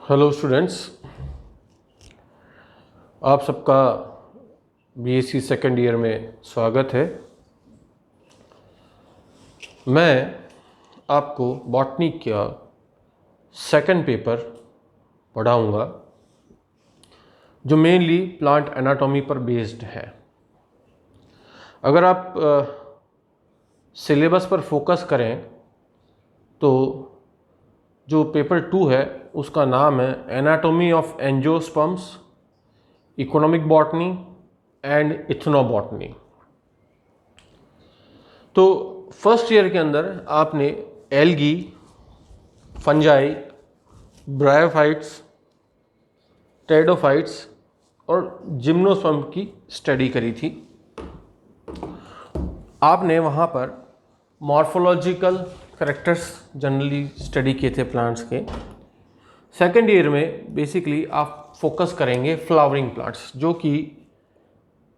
Hello students, आप सबका BSc second year में स्वागत है। मैं आपको बॉटनी का सेकंड पेपर पढ़ाऊंगा जो मेनली प्लांट एनाटॉमी पर बेस्ड है। अगर आप सिलेबस पर फोकस करें तो जो पेपर 2 है उसका नाम है anatomy of angiosperms, economic botany and ethnobotany. तो फर्स्ट ईयर के अंदर आपने एल्गी, फंजाई, ब्रायोफाइट्स, टेरिडोफाइट्स और जिम्नोस्पर्म की स्टडी करी थी। आपने वहाँ पर मॉर्फोलॉजिकल कैरेक्टर्स जनरली स्टडी किए थे प्लांट्स के। सेकेंड ईयर में बेसिकली आप फोकस करेंगे फ्लावरिंग प्लांट्स, जो कि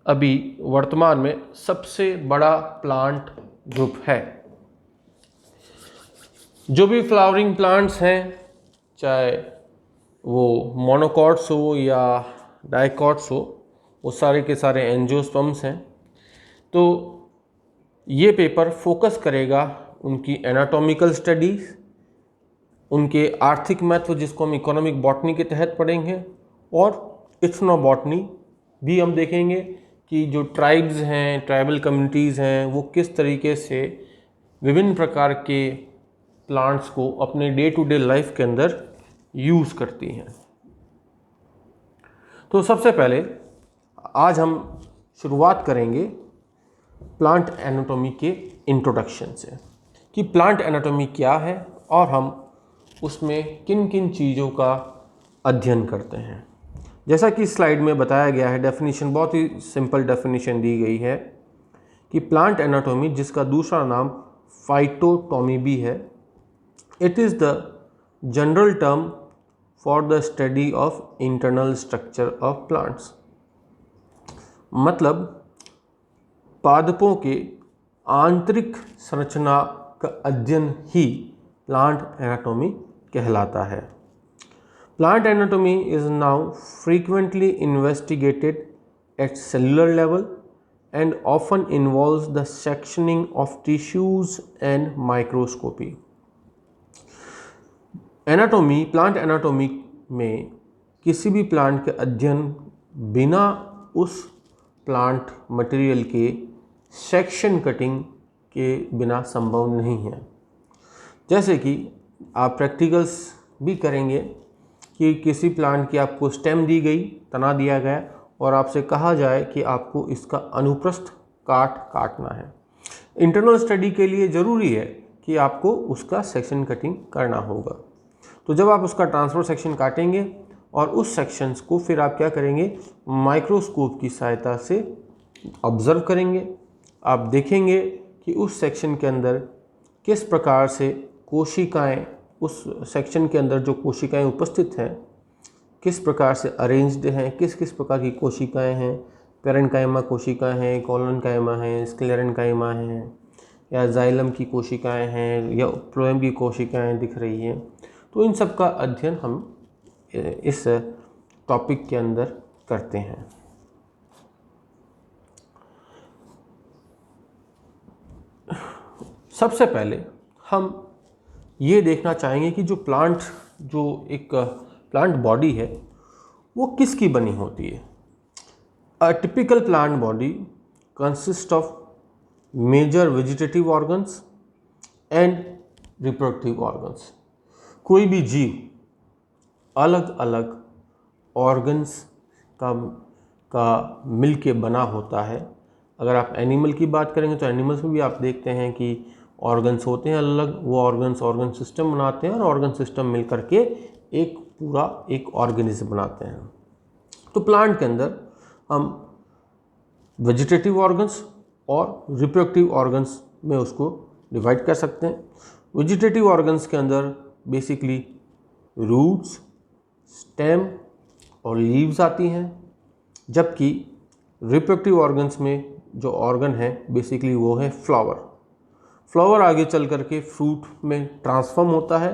अभी वर्तमान में सबसे बड़ा प्लांट ग्रुप है। जो भी फ्लावरिंग प्लांट्स हैं, चाहे वो मोनोकॉट्स हो या डाइकॉट्स हो, वो सारे के सारे एंजियोस्पर्म्स हैं। तो ये पेपर फोकस करेगा उनकी एनाटॉमिकल स्टडीज, उनके आर्थिक महत्व जिसको हम इकोनॉमिक बॉटनी के तहत पढ़ेंगे, और इथनोबॉटनी भी हम देखेंगे कि जो ट्राइब्स हैं, ट्राइबल कम्युनिटीज़ हैं, वो किस तरीके से विभिन्न प्रकार के प्लांट्स को अपने डे टू डे लाइफ के अंदर यूज़ करती हैं। तो सबसे पहले आज हम शुरुआत करेंगे प्लांट एनाटॉमी के इंट्रोडक्शन से कि प्लांट एनाटॉमी क्या है और हम उसमें किन किन चीज़ों का अध्ययन करते हैं। जैसा कि स्लाइड में बताया गया है, डेफिनेशन बहुत ही सिंपल डेफिनेशन दी गई है कि प्लांट एनाटॉमी, जिसका दूसरा नाम फाइटोटॉमी भी है, it is the general term for the study of internal structure of plants. मतलब पादपों के आंतरिक संरचना का अध्ययन ही प्लांट एनाटॉमी कहलाता है। Plant anatomy is now frequently investigated at cellular level and often involves the sectioning of tissues and microscopy. Anatomy, plant anatomy में किसी भी प्लांट के अध्ययन बिना उस प्लांट मटेरियल के सेक्शन कटिंग के बिना संभव नहीं है। जैसे कि आप प्रैक्टिकल्स भी करेंगे कि किसी प्लांट की आपको स्टेम दी गई, तना दिया गया, और आपसे कहा जाए कि आपको इसका अनुप्रस्थ काटना है। इंटरनल स्टडी के लिए ज़रूरी है कि आपको उसका सेक्शन कटिंग करना होगा। तो जब आप उसका ट्रांसफर सेक्शन काटेंगे और उस सेक्शंस को फिर आप क्या करेंगे, माइक्रोस्कोप की सहायता से ऑब्जर्व करेंगे। आप देखेंगे कि उस सेक्शन के अंदर किस प्रकार से कोशिकाएं, उस सेक्शन के अंदर जो कोशिकाएं उपस्थित हैं किस प्रकार से अरेंज्ड हैं, किस किस प्रकार की कोशिकाएं हैं, पेरेन्काइमा कोशिकाएं हैं, कोलोनकाइमा हैं, स्क्लेरेन्काइमा हैं, या जाइलम की कोशिकाएं हैं, या फ्लोएम की कोशिकाएं दिख रही हैं। तो इन सब का अध्ययन हम इस टॉपिक के अंदर करते हैं। सबसे पहले हम ये देखना चाहेंगे कि जो एक प्लांट बॉडी है वो किसकी बनी होती है। A typical plant body consist of major vegetative organs and reproductive organs. कोई भी जीव अलग अलग ऑर्गन्स का मिल के बना होता है। अगर आप एनिमल की बात करेंगे तो एनिमल्स में भी आप देखते हैं कि ऑर्गन्स होते हैं अलग, वो ऑर्गन सिस्टम बनाते हैं और ऑर्गन सिस्टम मिल करके एक पूरा एक ऑर्गेनिज्म बनाते हैं। तो प्लांट के अंदर हम वेजिटेटिव ऑर्गन्स और रिप्रोडक्टिव ऑर्गन्स में उसको डिवाइड कर सकते हैं। वेजिटेटिव ऑर्गन्स के अंदर बेसिकली रूट्स, स्टेम और लीव्स आती हैं, जबकि रिप्रोडक्टिव ऑर्गन्स में जो ऑर्गन है बेसिकली वो है फ्लावर। फ्लावर आगे चल करके फ्रूट में ट्रांसफॉर्म होता है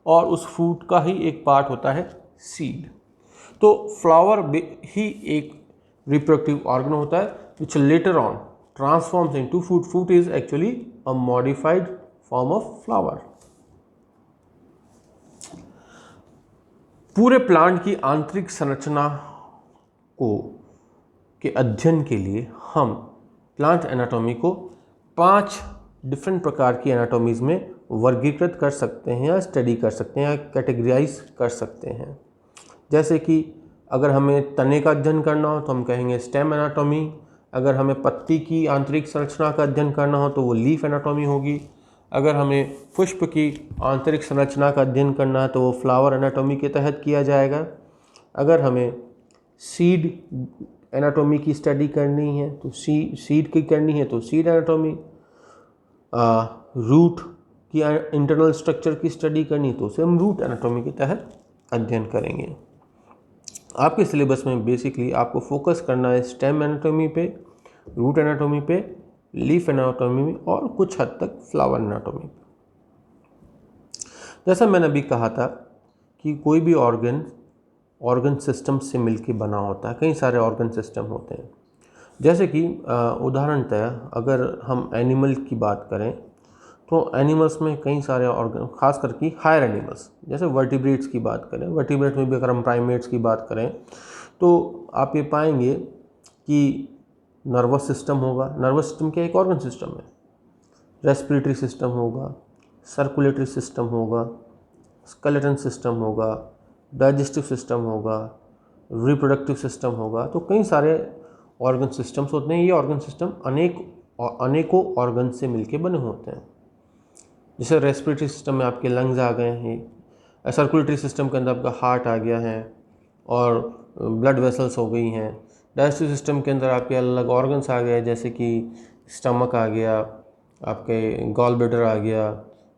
और उस फ्रूट का ही एक पार्ट होता है सीड। तो फ्लावर ही एक रिप्रोडक्टिव ऑर्गन होता है which later on transforms into fruit. Fruit is actually a modified form of flower. पूरे प्लांट की आंतरिक संरचना को के अध्ययन के लिए हम प्लांट एनाटॉमी को 5 डिफरेंट प्रकार की एनाटॉमीज में वर्गीकृत कर सकते हैं या स्टडी कर सकते हैं या कैटेगराइज कर सकते हैं। जैसे कि अगर हमें तने का अध्ययन करना हो तो हम कहेंगे स्टेम एनाटॉमी, अगर हमें पत्ती की आंतरिक संरचना का अध्ययन करना हो तो वो लीफ एनाटॉमी होगी, अगर हमें पुष्प की आंतरिक संरचना का अध्ययन करना है तो वो फ्लावर एनाटॉमी के तहत किया जाएगा, अगर हमें सीड एनाटॉमी की स्टडी करनी है तो सीड की करनी है तो सीड एनाटॉमी, रूट की इंटरनल स्ट्रक्चर की स्टडी करनी तो उसे हम रूट एनाटॉमी के तहत अध्ययन करेंगे। आपके सिलेबस में बेसिकली आपको फोकस करना है स्टेम एनाटॉमी पे, रूट एनाटॉमी पे, लीफ एनाटॉमी में और कुछ हद तक फ्लावर एनाटॉमी पे। जैसा मैंने अभी कहा था कि कोई भी ऑर्गन सिस्टम से मिलके बना होता है, कई सारे ऑर्गन सिस्टम होते हैं। जैसे कि उदाहरणतः अगर हम एनिमल की बात करें तो एनिमल्स में कई सारे ऑर्गन, खास करके हायर एनिमल्स, जैसे वर्टिब्रेट्स की बात करें, वर्टिब्रेट में भी अगर हम प्राइमेट्स की बात करें तो आप ये पाएंगे कि नर्वस सिस्टम होगा। नर्वस सिस्टम क्या एक ऑर्गन सिस्टम है। रेस्पिरेटरी सिस्टम होगा, सर्कुलेटरी सिस्टम होगा, स्केलेटन सिस्टम होगा, डाइजेस्टिव सिस्टम होगा, रिप्रोडक्टिव सिस्टम होगा। तो कई सारे ऑर्गन सिस्टम्स होते हैं। ये ऑर्गन सिस्टम अनेकों ऑर्गन से मिलके बने होते हैं। जैसे रेस्पिरेटरी सिस्टम में आपके लंग्स आ गए हैं, सर्कुलेटरी सिस्टम के अंदर आपका हार्ट आ गया है और ब्लड वेसल्स हो गई हैं। डाइजेस्टिव सिस्टम के अंदर आपके अलग अलग ऑर्गन्स आ गए, जैसे कि स्टमक आ गया, आपके गॉल ब्लैडर आ गया,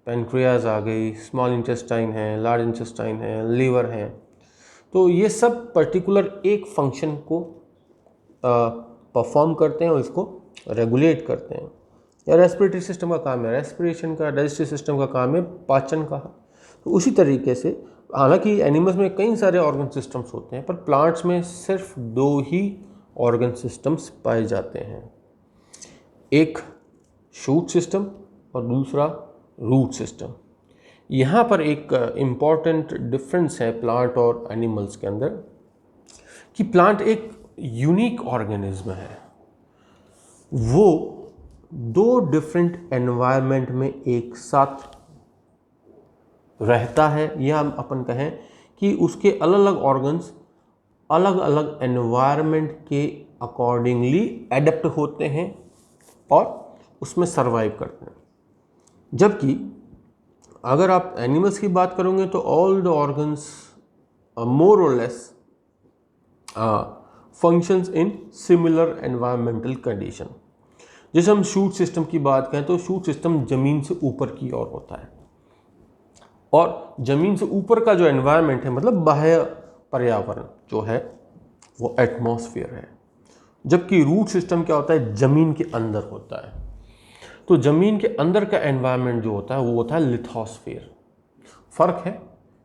पेनक्रियाज आ गई, स्मॉल इंटेस्टाइन है, लार्ज इंटेस्टाइन है, लीवर है। तो ये सब पर्टिकुलर एक फंक्शन को परफॉर्म करते हैं और इसको रेगुलेट करते हैं। या रेस्पिरेटरी सिस्टम का काम है रेस्पिरेशन का, डाइजेस्टिव सिस्टम का काम है पाचन का। तो उसी तरीके से हालांकि एनिमल्स में कई सारे ऑर्गन सिस्टम्स होते हैं पर प्लांट्स में सिर्फ 2 ही ऑर्गन सिस्टम्स पाए जाते हैं, एक शूट सिस्टम और दूसरा रूट सिस्टम। यहाँ पर एक इम्पॉर्टेंट डिफरेंस है प्लांट और एनिमल्स के अंदर कि प्लांट एक यूनिक ऑर्गेनिज्म है। वो 2 डिफरेंट एनवायरनमेंट में एक साथ रहता है, या हम अपन कहें कि उसके अलग अलग ऑर्गन्स अलग अलग एनवायरनमेंट के अकॉर्डिंगली एडेप्ट होते हैं और उसमें सरवाइव करते हैं। जबकि अगर आप एनिमल्स की बात करोगे तो ऑल द ऑर्गन्स मोर और less functions in similar environmental condition. जैसे हम शूट सिस्टम की बात करें तो शूट सिस्टम जमीन से ऊपर की ओर होता है और जमीन से ऊपर का जो एनवायरनमेंट है, मतलब बाह्य पर्यावरण जो है वो एटमॉस्फेयर है। जबकि रूट सिस्टम क्या होता है, जमीन के अंदर होता है। तो जमीन के अंदर का एनवायरनमेंट जो होता है वो होता है लिथोस्फेयर। फर्क है,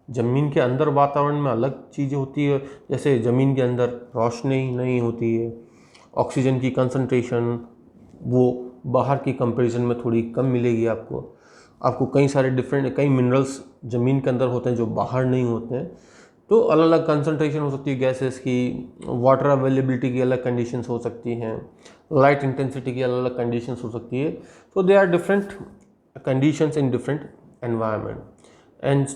जमीन के अंदर वातावरण में अलग चीज़ें होती है, जैसे ज़मीन के अंदर रोशनी नहीं होती है, ऑक्सीजन की कंसंट्रेशन वो बाहर की कंपैरिजन में थोड़ी कम मिलेगी आपको कई मिनरल्स ज़मीन के अंदर होते हैं जो बाहर नहीं होते हैं। तो अलग अलग कंसंट्रेशन हो सकती है गैसेस की, वाटर अवेलेबिलिटी की अलग कंडीशंस हो सकती हैं, लाइट इंटेंसिटी की अलग अलग कंडीशंस हो सकती है। तो they are different conditions in different environment and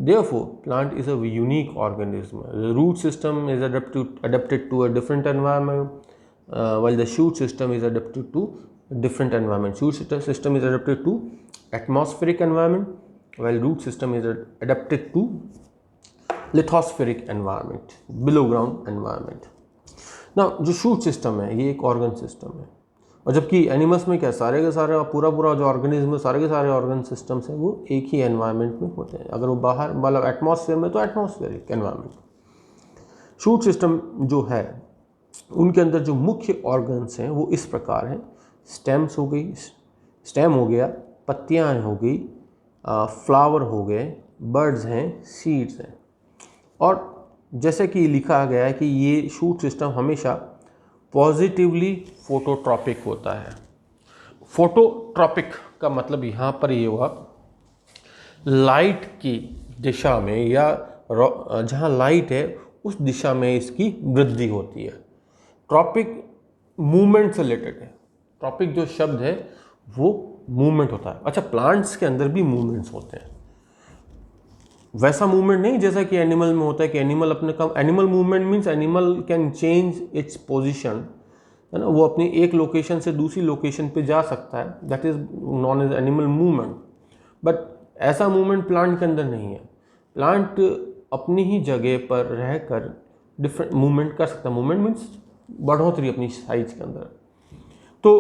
therefore plant is a unique organism. The root system is adapted to a different environment, while the shoot system is adapted to a different environment. Shoot system is adapted to atmospheric environment, while root system is adapted to lithospheric environment, below ground environment. Now जो shoot system है ये एक organ system है, और जबकि animals में क्या सारे के सारे पूरा जो ऑर्गेनिज्म है, सारे के सारे ऑर्गन सिस्टम्स हैं वो एक ही एनवायरनमेंट में होते हैं। अगर वो बाहर मतलब एटमॉस्फेयर में तो एटमॉस्फेरिक एनवायरनमेंट। शूट सिस्टम जो है उनके अंदर जो मुख्य ऑर्गन्स हैं वो इस प्रकार हैं। स्टेम्स हो गई, स्टेम हो गया, पत्तियाँ हो गई, फ्लावर हो गए, बर्ड्स हैं, सीड्स हैं। और जैसे कि लिखा गया है कि ये शूट सिस्टम हमेशा पॉजिटिवली फोटोट्रॉपिक होता है। फोटोट्रॉपिक का मतलब यहाँ पर ये हुआ, लाइट की दिशा में या जहाँ लाइट है उस दिशा में इसकी वृद्धि होती है। ट्रॉपिक मूवमेंट से रिलेटेड है। ट्रॉपिक जो शब्द है वो मूवमेंट होता है। अच्छा, प्लांट्स के अंदर भी मूवमेंट्स होते हैं, वैसा मूवमेंट नहीं जैसा कि एनिमल में होता है कि एनिमल अपने काम, animal movement means animal can change its position, है ना, वो अपनी एक लोकेशन से दूसरी लोकेशन पे जा सकता है, that is known as animal movement. But ऐसा मूवमेंट प्लांट के अंदर नहीं है। प्लांट अपनी ही जगह पर रहकर डिफरेंट मूवमेंट कर सकता है। मूवमेंट मीन्स बढ़ोतरी अपनी साइज के अंदर। तो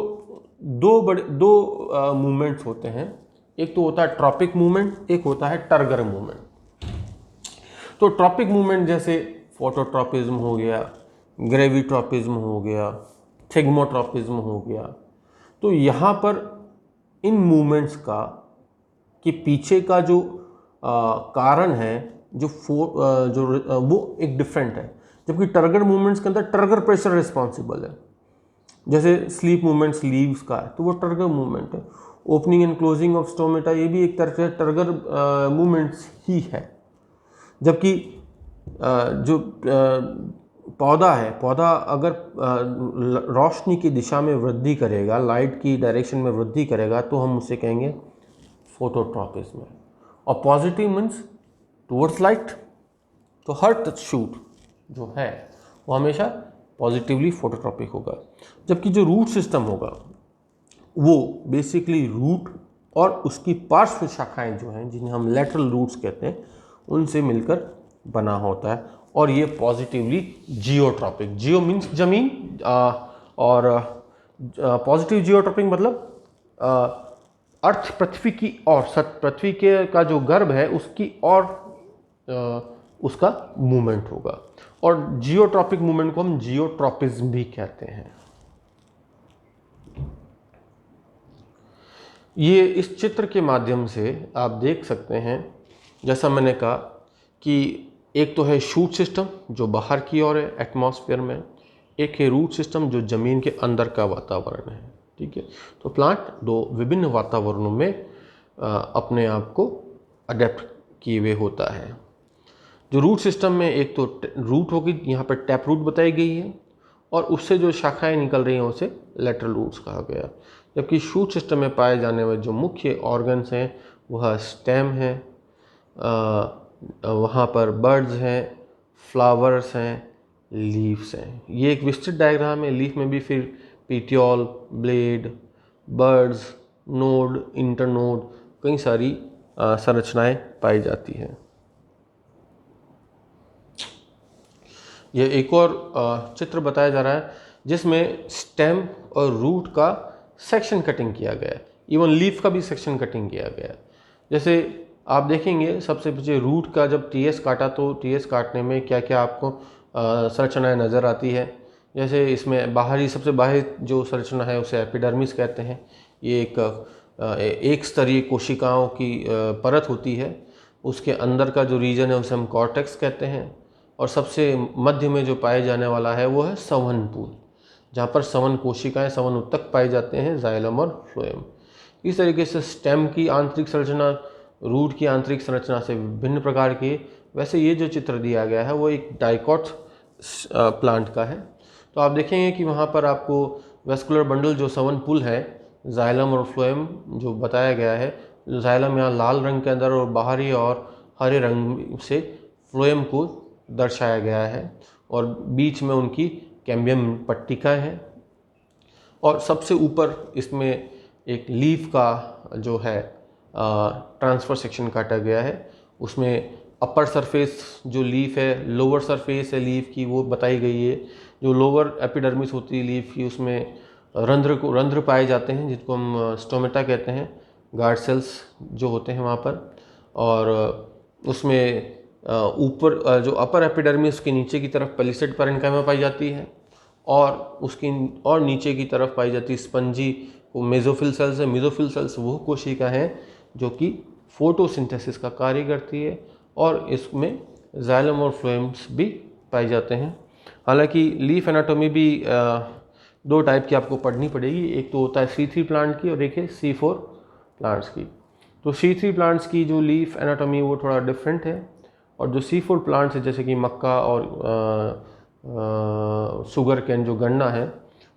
दो मूवमेंट्स होते हैं, एक तो होता है ट्रॉपिक मूवमेंट, एक होता है टर्गर मूवमेंट। तो ट्रॉपिक मूवमेंट जैसे फोटोट्रॉपिज्म हो गया, ग्रेविट्रॉपिज्म हो गया, थिग्मोट्रॉपिज्म हो गया। तो यहाँ पर इन मूवमेंट्स का कि पीछे का जो कारण है, वो एक डिफरेंट है। जबकि टर्गर मूवमेंट्स के अंदर टर्गर प्रेशर रिस्पॉन्सिबल है। जैसे स्लीप मूवमेंट्स लीव्स का है तो वो टर्गर मूवमेंट है। Opening and closing of stomata, ये भी एक तरह से टर्गर मूवमेंट्स ही है। जबकि जो पौधा है, पौधा अगर रोशनी की दिशा में वृद्धि करेगा, लाइट की डायरेक्शन में वृद्धि करेगा, तो हम उसे कहेंगे फोटोट्रॉपिज्म। और पॉजिटिव मीन्स टुवर्ड्स लाइट। तो हर शूट जो है वो हमेशा पॉजिटिवली फोटोट्रॉपिक होगा। जबकि जो रूट सिस्टम होगा वो बेसिकली रूट और उसकी पार्श्व शाखाएं जो हैं, जिन्हें हम लेटरल रूट्स कहते हैं, उनसे मिलकर बना होता है। और ये पॉजिटिवली जियोट्रॉपिक, जियो मीन्स जमीन, और पॉजिटिव जियोट्रॉपिक मतलब अर्थ पृथ्वी की और पृथ्वी के का जो गर्भ है उसकी और उसका मूवमेंट होगा। और जियोट्रॉपिक मूवमेंट को हम जियोट्रॉपिज्म भी कहते हैं। ये इस चित्र के माध्यम से आप देख सकते हैं, जैसा मैंने कहा कि एक तो है शूट सिस्टम जो बाहर की ओर है एटमॉस्फेयर में, एक है रूट सिस्टम जो ज़मीन के अंदर का वातावरण है। ठीक है, तो प्लांट दो विभिन्न वातावरणों में अपने आप को अडेप्ट किए हुए होता है। जो रूट सिस्टम में एक तो रूट होगी, यहाँ पर टैप रूट बताई गई है, और उससे जो शाखाएं निकल रही हैं उसे लेटरल रूट्स कहा गया। जबकि शूट सिस्टम में पाए जाने वाले जो मुख्य ऑर्गन्स हैं वह स्टेम है, वहाँ पर बर्ड्स हैं, फ्लावर्स हैं, लीव्स हैं। ये एक विस्तृत डायग्राम है। लीफ में भी फिर petiole, blade, birds, node, internode, कई सारी संरचनाएं पाई जाती हैं। यह एक और चित्र बताया जा रहा है जिसमें स्टेम और रूट का सेक्शन कटिंग किया गया है, इवन लीफ का भी सेक्शन कटिंग किया गया है। जैसे आप देखेंगे सबसे पीछे रूट का जब टीएस काटा तो टीएस काटने में क्या क्या आपको संरचनाएं नज़र आती है। जैसे इसमें बाहरी, सबसे बाहरी जो संरचना है उसे एपिडर्मिस कहते हैं। ये एक स्तरीय कोशिकाओं की परत होती है। उसके अंदर का जो रीजन है उसे हम कॉर्टेक्स कहते हैं। और सबसे मध्य में जो पाए जाने वाला है वो है संवहन पूल, जहाँ पर संवहन कोशिकाएं, संवहन उत्तक पाए जाते हैं, जाइलम और फ्लोएम। इस तरीके से स्टेम की आंतरिक संरचना रूट की आंतरिक संरचना से विभिन्न प्रकार की। वैसे ये जो चित्र दिया गया है वो एक डाइकॉट प्लांट का है। तो आप देखेंगे कि वहाँ पर आपको वेस्कुलर बंडल जो संवहन पुल है, जाइलम और फ्लोएम जो बताया गया है, जाइलम यहाँ लाल रंग के अंदर और बाहरी और हरे रंग से फ्लोएम को दर्शाया गया है, और बीच में उनकी कैम्बियम पट्टिका है। और सबसे ऊपर इसमें एक लीफ का जो है ट्रांसफर सेक्शन काटा गया है। उसमें अपर सरफेस जो लीफ है, लोअर सरफेस है लीफ की, वो बताई गई है। जो लोअर एपिडर्मिस होती है लीफ की, उसमें रंध्र पाए जाते हैं जिनको हम स्टोमेटा कहते हैं, गार्ड सेल्स जो होते हैं वहाँ पर। और उसमें ऊपर जो अपर एपिडर्मिस के नीचे की तरफ पेलिसेड पैरेन्काइमा पाई जाती है, और उसकी और नीचे की तरफ पाई जाती है स्पंजी मेसोफिल सेल्स है। मेसोफिल सेल्स वो कोशिका हैं जो कि फोटोसिंथेसिस का कार्य करती है, और इसमें जाइलम और फ्लोएम्स भी पाए जाते हैं। हालांकि लीफ एनाटॉमी भी दो टाइप की आपको पढ़नी पड़ेगी, एक तो होता है C3 प्लांट की और एक है C4 प्लांट्स की। तो C3 प्लांट्स की जो लीफ एनाटॉमी वो थोड़ा डिफरेंट है, और जो C4 प्लांट्स है जैसे कि मक्का और शुगर कैन जो गन्ना है,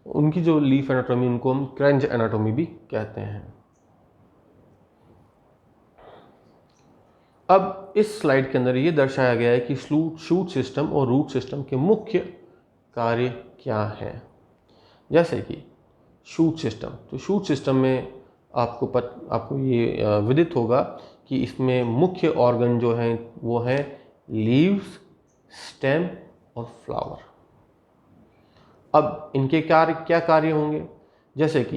उनकी जो लीफ एनाटॉमी उनको हम क्रंच एनाटॉमी भी कहते हैं। अब इस स्लाइड के अंदर ये दर्शाया गया है कि शूट सिस्टम और रूट सिस्टम के मुख्य कार्य क्या हैं। जैसे कि शूट सिस्टम, तो शूट सिस्टम में आपको ये विदित होगा कि इसमें मुख्य ऑर्गन जो हैं वो हैं लीव्स, स्टेम और फ्लावर। अब इनके क्या कार्य होंगे, जैसे कि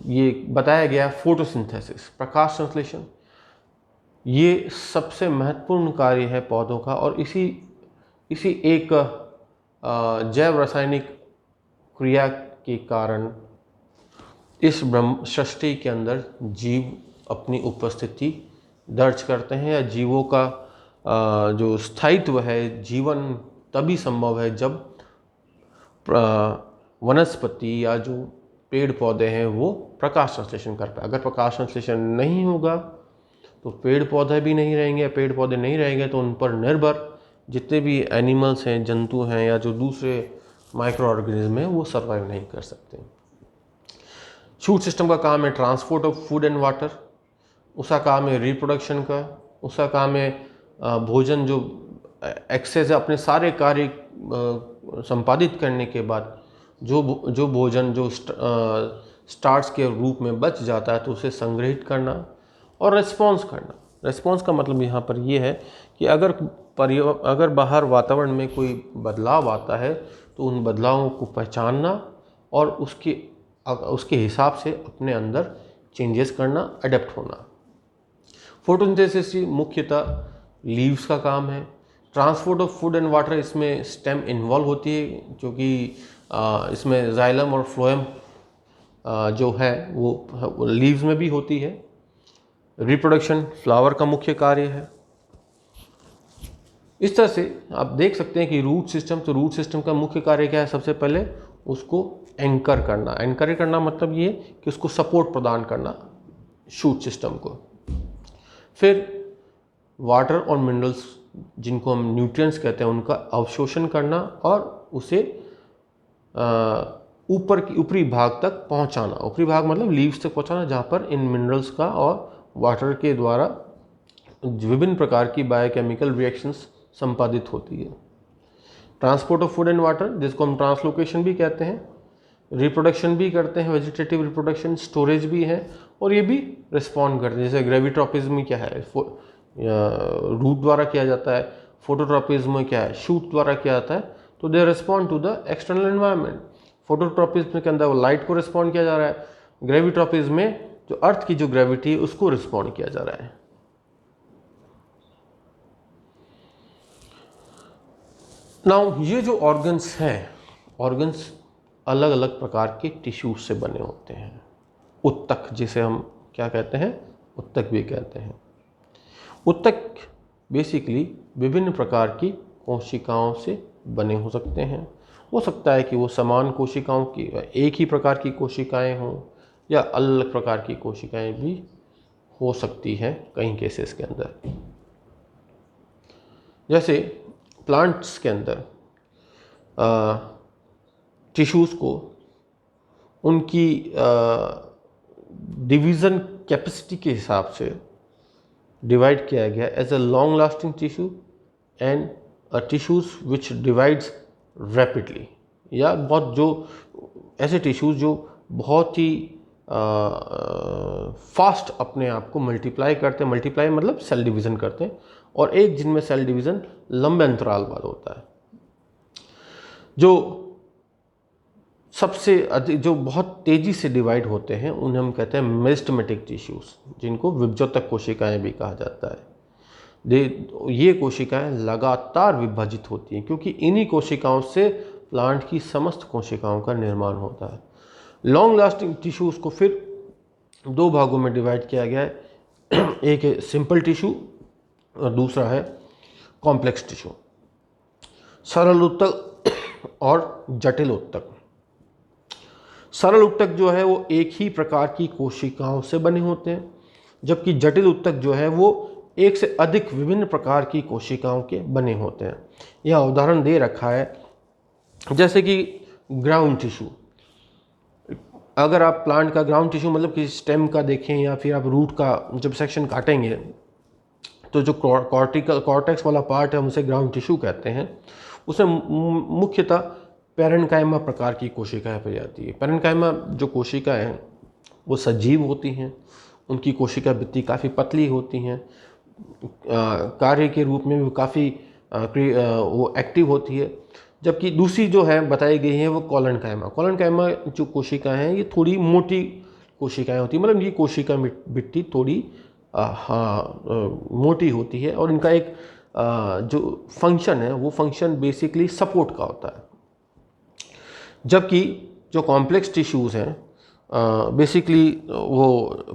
ये बताया गया फोटोसिंथेसिस, प्रकाश संश्लेषण, ये सबसे महत्वपूर्ण कार्य है पौधों का, और इसी एक जैव रासायनिक क्रिया के कारण इस ब्रह्म सृष्टि के अंदर जीव अपनी उपस्थिति दर्ज करते हैं, या जीवों का जो स्थायित्व है, जीवन तभी संभव है जब वनस्पति या जो पेड़ पौधे हैं वो प्रकाश संश्लेषण कर पाए। अगर प्रकाश संश्लेषण नहीं होगा तो पेड़ पौधे भी नहीं रहेंगे, पेड़ पौधे नहीं रहेंगे तो उन पर निर्भर जितने भी एनिमल्स हैं, जंतु हैं, या जो दूसरे माइक्रो ऑर्गेनिज्म हैं वो सर्वाइव नहीं कर सकते। शूट सिस्टम का काम है transport of food and water, उसका काम है रिप्रोडक्शन का, उसका काम है भोजन जो एक्सेस है अपने सारे कार्य संपादित करने के बाद जो भोजन जो स्टार्च के रूप में बच जाता है तो उसे संग्रहित करना, और रिस्पॉन्स करना। रिस्पॉन्स का मतलब यहाँ पर ये है कि अगर बाहर वातावरण में कोई बदलाव आता है तो उन बदलावों को पहचानना और उसके हिसाब से अपने अंदर चेंजेस करना, अडेप्ट होना। फोटोसिंथेसिस मुख्यतः लीव्स का काम है। Transport of food and water, इसमें स्टेम इन्वॉल्व होती है क्योंकि इसमें जाइलम और फ्लोएम जो है वो लीव्स में भी होती है। रिप्रोडक्शन फ्लावर का मुख्य कार्य है। इस तरह से आप देख सकते हैं कि रूट सिस्टम का मुख्य कार्य क्या है, सबसे पहले उसको एंकर करना मतलब ये कि उसको सपोर्ट प्रदान करना शूट सिस्टम को। फिर वाटर और मिनरल्स जिनको हम न्यूट्रिएंट्स कहते हैं उनका अवशोषण करना और उसे ऊपरी भाग तक पहुंचाना। ऊपरी भाग मतलब लीव्स तक पहुंचाना जहाँ पर इन मिनरल्स का और वाटर के द्वारा विभिन्न प्रकार की बायोकेमिकल रिएक्शंस संपादित होती है। Transport of food and water जिसको हम ट्रांसलोकेशन भी कहते हैं, रिप्रोडक्शन भी करते हैं, वेजिटेटिव रिप्रोडक्शन, स्टोरेज भी है, और ये भी रिस्पॉन्ड करते हैं। जैसे ग्रेविट्रोपिज्म क्या है, रूट द्वारा किया जाता है। फोटोट्रोपिज्म क्या है, शूट द्वारा किया जाता है। तो they respond to the external environment. Phototropism के अंदर वो लाइट को रिस्पॉन्ड किया जा रहा है, ग्रेविट्रोपिज्म में जो अर्थ की जो ग्रेविटी है उसको रिस्पॉन्ड किया जा रहा है। नाउ ये जो ऑर्गन्स हैं, ऑर्गन्स अलग अलग प्रकार के टिश्यूज से बने होते हैं। उत्तक जिसे हम क्या कहते हैं, उत्तक भी कहते हैं। उत्तक बेसिकली विभिन्न प्रकार की कोशिकाओं से बने हो सकते हैं। हो सकता है कि वो समान कोशिकाओं की एक ही प्रकार की कोशिकाएं हों या अलग अलग प्रकार की कोशिकाएं भी हो सकती हैं कई केसेस के अंदर। जैसे प्लांट्स के अंदर टिश्यूज़ को उनकी डिवीज़न कैपेसिटी के हिसाब से डिवाइड किया गया as a long lasting tissue and tissues which divides rapidly, या बहुत जो ऐसे टिश्यूज़ जो बहुत ही फास्ट अपने आप को मल्टीप्लाई करते हैं। मल्टीप्लाई मतलब सेल डिवीज़न करते हैं, और एक जिनमें सेल डिवीज़न लंबे अंतराल बाद होता है। जो सबसे अधिक जो बहुत तेज़ी से डिवाइड होते हैं उन्हें हम कहते हैं मेरिस्टेमेटिक टिश्यूज़, जिनको विभजोतक कोशिकाएं भी कहा जाता है। ये कोशिकाएं लगातार विभाजित होती हैं क्योंकि इन्हीं कोशिकाओं से प्लांट की समस्त कोशिकाओं का निर्माण होता है। लॉन्ग लास्टिंग टिश्यूज़ को फिर दो भागों में डिवाइड किया गया है। एक है सिंपल टिश्यू और दूसरा है कॉम्प्लेक्स टिश्यू, सरल ऊतक और जटिल ऊतक। सरल ऊतक जो है वो एक ही प्रकार की कोशिकाओं से बने होते हैं, जबकि जटिल ऊतक जो है वो एक से अधिक विभिन्न प्रकार की कोशिकाओं के बने होते हैं। यह उदाहरण दे रखा है, जैसे कि ग्राउंड टिश्यू। अगर आप प्लांट का ग्राउंड टिश्यू मतलब कि स्टेम का देखें या फिर आप रूट का जब सेक्शन काटेंगे तो जो कॉर्टेक्स वाला पार्ट है हम उसे ग्राउंड टिश्यू कहते हैं। उसमें मुख्यतः पैरेन्काइमा प्रकार की कोशिकाएं पाई जाती है। पैरेन्काइमा जो कोशिकाएं हैं वो सजीव होती हैं, उनकी कोशिका भित्ति काफ़ी पतली होती हैं, कार्य के रूप में भी काफ़ी वो एक्टिव होती है। जबकि दूसरी जो है बताई गई है वो कॉलनकाइमा। कॉलनकाइमा जो कोशिकाएं हैं ये थोड़ी मोटी कोशिकाएं होती हैं, मतलब ये कोशिका भित्ति थोड़ी मोटी होती है और इनका एक जो फंक्शन है वो फंक्शन बेसिकली सपोर्ट का होता है। जबकि जो कॉम्प्लेक्स टिश्यूज़ हैं बेसिकली वो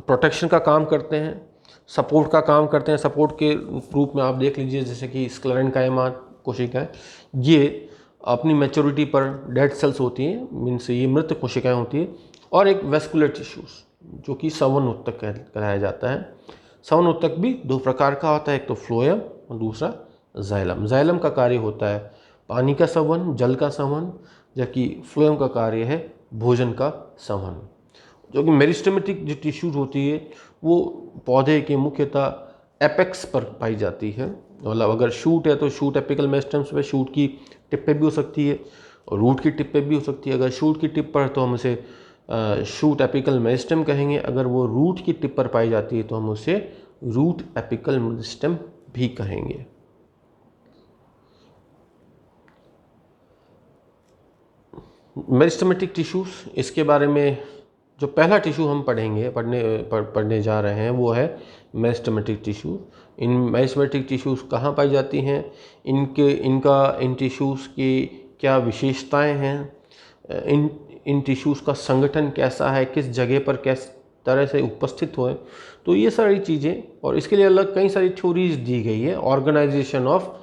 प्रोटेक्शन का काम करते हैं, सपोर्ट का काम करते हैं। सपोर्ट के रूप में आप देख लीजिए जैसे कि स्क्लेरेन्काइमा कोशिकाएं, ये अपनी मैच्योरिटी पर डेड सेल्स होती हैं, मीन्स ये मृत कोशिकाएं होती है। और एक वेस्कुलर टिश्यूज़ जो कि संवहन ऊतक कहलाया जाता है। संवहन ऊतक भी दो प्रकार का होता है, एक तो फ्लोएम और दूसरा जाइलम। जाइलम का कार्य होता है पानी का संवहन, जल का संवहन, जबकि फ्लोएम का कार्य है भोजन का संवहन। जो कि मेरिस्टेमेटिक जो टिश्यूज होती है वो पौधे के मुख्यतः एपेक्स पर पाई जाती है। मतलब अगर शूट है तो शूट एपिकल मेरिस्टेम्स पे, शूट की टिप पे भी हो सकती है और रूट की टिप पे भी हो सकती है। अगर शूट की टिप पर तो हम उसे शूट एपिकल मेरिस्टेम कहेंगे, अगर वो रूट की टिप पर पाई जाती है तो हम उसे रूट एपिकल मेरिस्टेम भी कहेंगे। मेरिस्टेमेटिक टिश्यूज, इसके बारे में जो पहला टिश्यू हम पढ़ने जा रहे हैं वो है मेरिस्टेमेटिक टिश्यू। इन मेरिस्टेमेटिक टिश्यूज कहाँ पाई जाती हैं, इन टिश्यूज़ की क्या विशेषताएं हैं, इन टिश्यूज़ का संगठन कैसा है, किस जगह पर किस तरह से उपस्थित हुए, तो ये सारी चीज़ें। और इसके लिए अलग कई सारी थ्योरीज दी गई है। ऑर्गेनाइजेशन ऑफ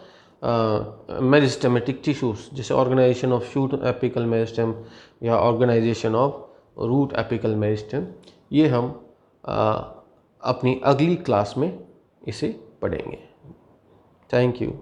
मेरिस्टेमेटिक टिश्यूज़, जैसे organization of shoot apical meristem या organization of root apical meristem, ये हम अपनी अगली क्लास में इसे पढ़ेंगे। Thank you.